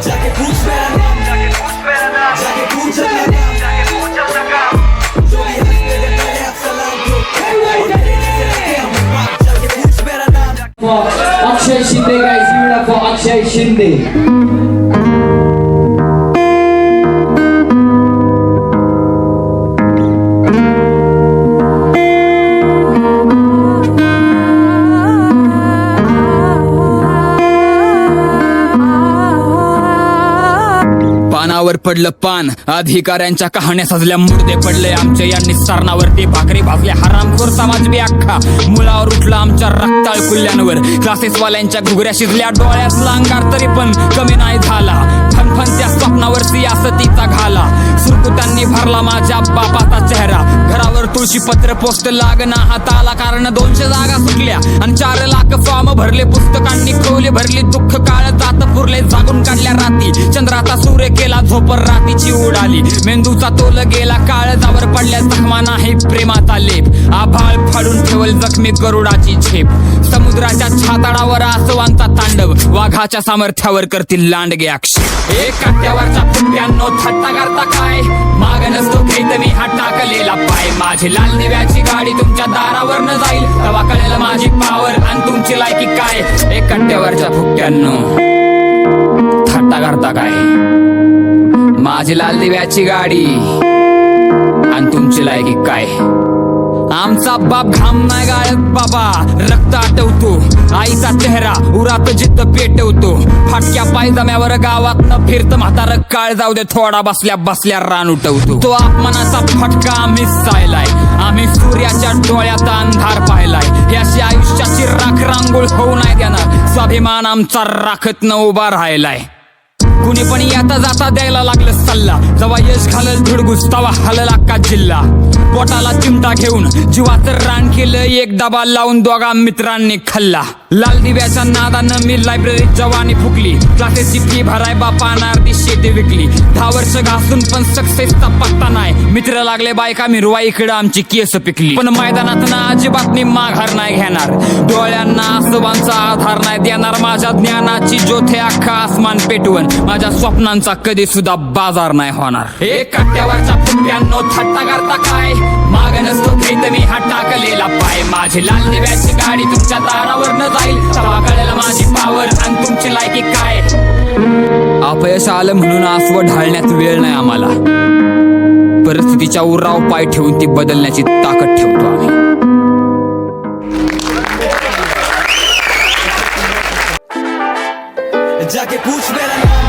जाके पूछ मेरा नाम, जाके पूछ अपना काम, जो भी हंसते थे पहले अब सलाम दो, और तेरे जैसे रखे हम बाप, जाके पूछ मेरा नाम. For Akshay Shinde, guys, give it up for Akshay Shinde. पानावर पडलं पान, अधिकाऱ्यांच्या कहाण्या सजल्या, मुर्दे पडले आमच्या यांनी सरणावरती, भाकरी भाजल्या हरामखोर समाज बी अख्खा मुलावर उठला आमच्या रक्ताळ कुल्ल्यांवर. क्लासेसवाल्यांच्या घुगऱ्या शिजल्या, डोळ्यात लांगार तरी पण कमी नाही झाला. फनफनत्या स्वप्नावर सियासतीचा घाला, सुरकुत्यांनी भरला माझ्या बापाचा चेहरा. घरावर तुळशी पत्र पोस्ट लागना हाताला, कारण 200 जागा सुटल्या आणि 4 लाख फॉर्म भरले. पुस्तकांनी खोली भरली, दुःख काळ जात पुरले, जागून काढल्या राती. चंद्राचा सूर्य केला झोपर, रातीची उडाली. मेंदूचा तोल गेला, काळजावर पडल्या जखमा नाही प्रेमाचा लेप. आभाळ फाडून ठेवल जखमी गरुडाची झेप. समुद्राच्या छाताडावर आसवांचा तांडव, वाघाच्या सामर्थ्यावर करतील लांडगे आक्षेप. एक काट्यावरच्या फुट्यांनो थट्टा करता काय, माग नसतो घेत मी हा टाकलेला पाय. माझी लाल दिव्याची गाडी तुमच्या दारावर न जाईल, तेव्हा कळेल माझी पावर आणि तुमची लायकी काय. एक काट्यावरच्या फुट्यांनो थट्टा करता काय, माझी लाल दिव्याची गाडी आणि तुमची लायकी काय. आमचा बाप घाम नाही गाळत बाबा, रक्त आटवतो. आईचा चेहरा उरात जिद्द पेटवतो. फाटक्या पायजम्यावर गावात न फिरत म्हातारं, काळ जाऊ दे थोडा, बसल्या बसल्या रान उठवतो. तो अपमानाचा फटका आम्ही सायलाय, आम्ही सूर्याच्या डोळ्यात अंधार पाहिलाय. ही अशी आयुष्याची राख रांगोळ होऊ नाही देणार, स्वाभिमान आमचा राखत न उभा राहिलाय. कुणी पण येता जाता द्यायला लागलं सल्ला, जेव्हा यश घालल धुडगुस तवा हलल अख्खा जिल्हा. पोटाला चिमटा घेऊन जीवाचं रान केलं, एक डबा लावून दोघा मित्रांनी खाल्ला. लाल दिव्याच्या नादानं मी लायब्ररीत जवानी फुकली, क्लासेसची फी भराय बापानं अर्धी शेती विकली. 10 वर्ष घासून पण सक्सेसचा पत्ता नाही, मित्र लागले बायका मिरवा, इकडं आमची केस पिकली. पण मैदानात ना अजिबात मी माघार नाही घेणार, डोळ्यांना आसवांचा आधार नाही देणार. माझ्या ज्ञानाची ज्योत अख्खा आसमान पेटवून, माझ्या स्वप्नांचा कधी सुद्धा बाजार नाही होणार. एक काट्यावरच्या फुट्यांनो थट्टा करता काय, माग नसतो घेत मी हा टाकलेला पाय. माझी लाल दिव्याची गाडी तुमच्या दारावर न जाईल, तेव्हा कळेल माझी पावर आणि तुमची लायकी काय. अपयश आलं म्हणून आसव ढाळण्यात वेळ नाही आम्हाला, परिस्थितीच्या उराव पाय ठेवून ती बदलण्याची ताकद ठेवतो आम्ही. जाके पूछ मेरा नाम,